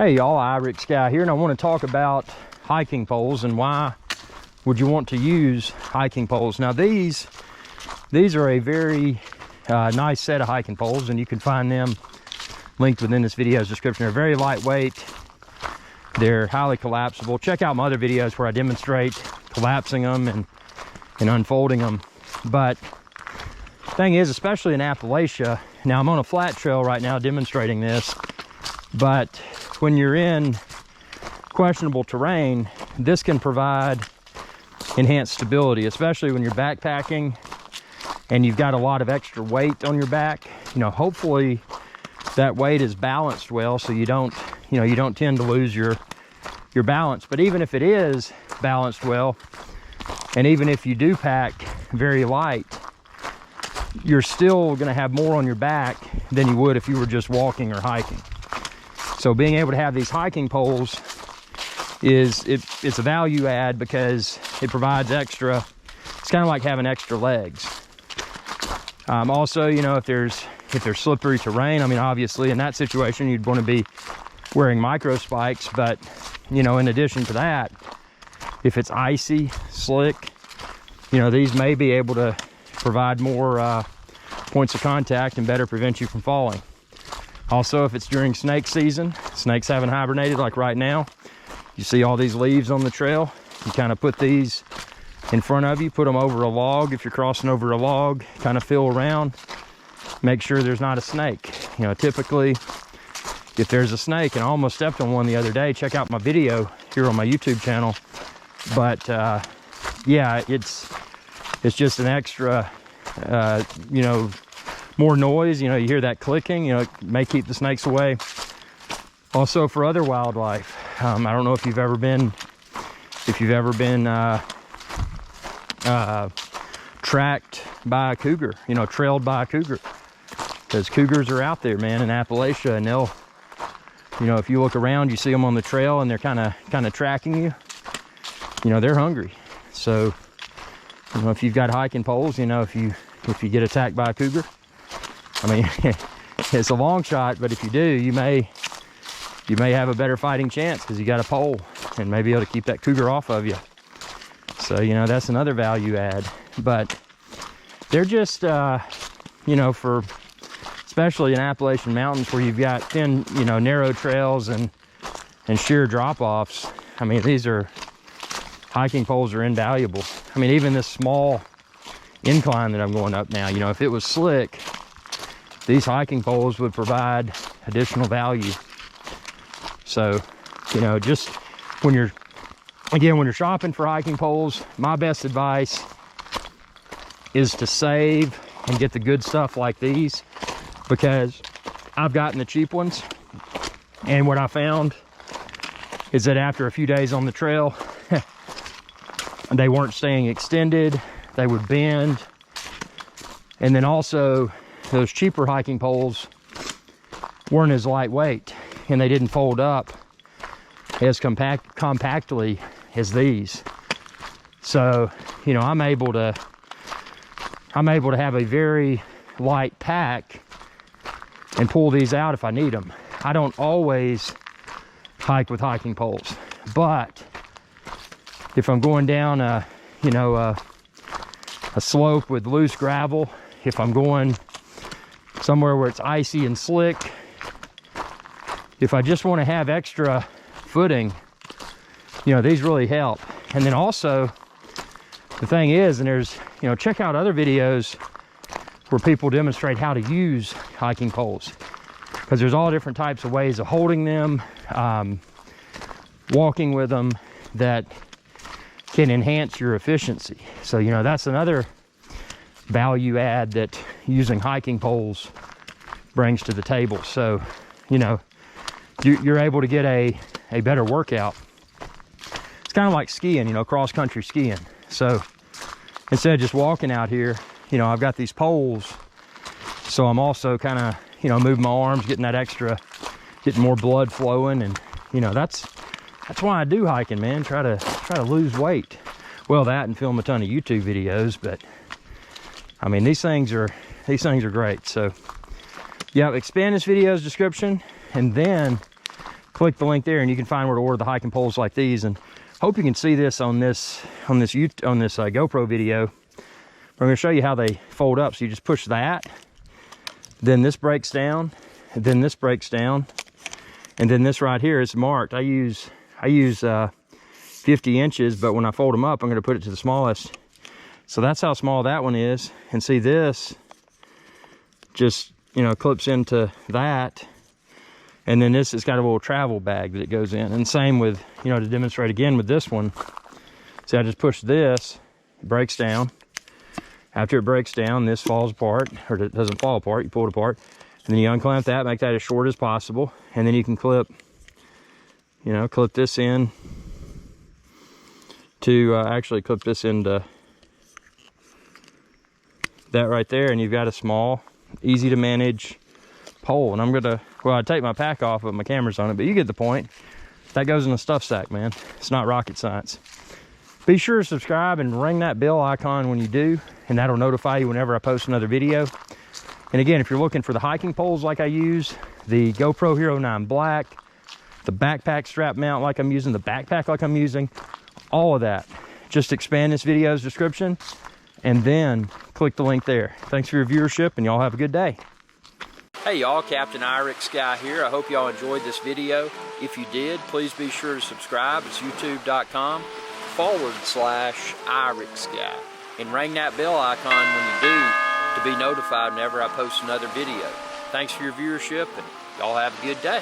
Hey y'all, Iric Sky here, and I want to talk about hiking poles and why would you want to use hiking poles. Now these are a very nice set of hiking poles, and you can find them linked within this video's description. They're very lightweight, they're highly collapsible. Check out my other videos where I demonstrate collapsing them and unfolding them. But thing is, especially in Appalachia, now I'm on a flat trail right now demonstrating this, but when you're in questionable terrain, this can provide enhanced stability, especially when you're backpacking and you've got a lot of extra weight on your back. You know, hopefully that weight is balanced well, so you don't tend to lose your balance. But even if it is balanced well, and even if you do pack very light, you're still going to have more on your back than you would if you were just walking or hiking. So being able to have these hiking poles it's a value add because it provides extra. It's kind of like having extra legs. Also, you know, if there's slippery terrain, I mean, obviously in that situation you'd want to be wearing micro spikes, but you know, in addition to that, if it's icy, slick, you know, these may be able to provide more points of contact and better prevent you from falling. Also, if it's during snake season, snakes haven't hibernated like right now, you see all these leaves on the trail, you kind of put these in front of you, put them over a log. If you're crossing over a log, kind of feel around, make sure there's not a snake. You know, typically if there's a snake, and I almost stepped on one the other day, check out my video here on my YouTube channel. But yeah, it's just an extra, you know, more noise. You know, you hear that clicking, you know, it may keep the snakes away. Also for other wildlife, I don't know if you've ever been tracked by a cougar, you know, trailed by a cougar, because cougars are out there, man, in Appalachia, and they'll, you know, if you look around, you see them on the trail and they're kind of tracking you. You know, they're hungry. So, you know, if you've got hiking poles, you know, if you get attacked by a cougar, I mean, it's a long shot, but if you do, you may have a better fighting chance because you got a pole and may be able to keep that cougar off of you. So, you know, that's another value add. But they're just, you know, for especially in Appalachian mountains where you've got thin, you know, narrow trails and sheer drop-offs. I mean, hiking poles are invaluable. I mean, even this small incline that I'm going up now, you know, if it was slick, these hiking poles would provide additional value. So, you know, just when you're shopping for hiking poles, my best advice is to save and get the good stuff like these, because I've gotten the cheap ones, and what I found is that after a few days on the trail, they weren't staying extended, they would bend. And then also those cheaper hiking poles weren't as lightweight, and they didn't fold up as compactly as these. So, you know, I'm able to have a very light pack and pull these out if I need them. I don't always hike with hiking poles, but if I'm going down a slope with loose gravel, if I'm going somewhere where it's icy and slick, if I just want to have extra footing, you know, these really help. And then also the thing is, and there's, you know, check out other videos where people demonstrate how to use hiking poles, because there's all different types of ways of holding them, walking with them, that can enhance your efficiency. So, you know, that's another value add that using hiking poles brings to the table. So, you know, you're able to get a better workout. It's kind of like skiing, you know, cross-country skiing. So instead of just walking out here, you know, I've got these poles, so I'm also kind of, you know, moving my arms, getting that extra, getting more blood flowing. And you know, that's why I do hiking, man. Try to lose weight. Well, that and film a ton of YouTube videos. But I mean, these things are great. So yeah, expand this video's description and then click the link there and you can find where to order the hiking poles like these. And hope you can see this on this GoPro video. I'm going to show you how they fold up. So you just push that, then this breaks down, and then this breaks down, and then this right here is marked. I use 50 inches, but when I fold them up, I'm going to put it to the smallest. So that's how small that one is. And see, this just, you know, clips into that. And then this has got a little travel bag that it goes in. And same with, you know, to demonstrate again with this one. See, I just push this, it breaks down. After it breaks down, this falls apart, or it doesn't fall apart, you pull it apart. And then you unclamp that, make that as short as possible. And then you can clip, you know, clip this in to, actually clip this into that right there. And you've got a small, easy to manage pole. And I'm gonna, well, I take my pack off, but my camera's on it, but you get the point. That goes in the stuff sack, man. It's not rocket science. Be sure to subscribe and ring that bell icon when you do, and that'll notify you whenever I post another video. And again, if you're looking for the hiking poles like I use, the GoPro Hero 9 Black, the backpack strap mount like I'm using, the backpack like I'm using, all of that, just expand this video's description and then click the link there. Thanks for your viewership, and y'all have a good day. Hey y'all, Captain Irix Guy here. I hope y'all enjoyed this video. If you did, please be sure to subscribe. It's youtube.com/Irix Guy. And ring that bell icon when you do to be notified whenever I post another video. Thanks for your viewership, and y'all have a good day.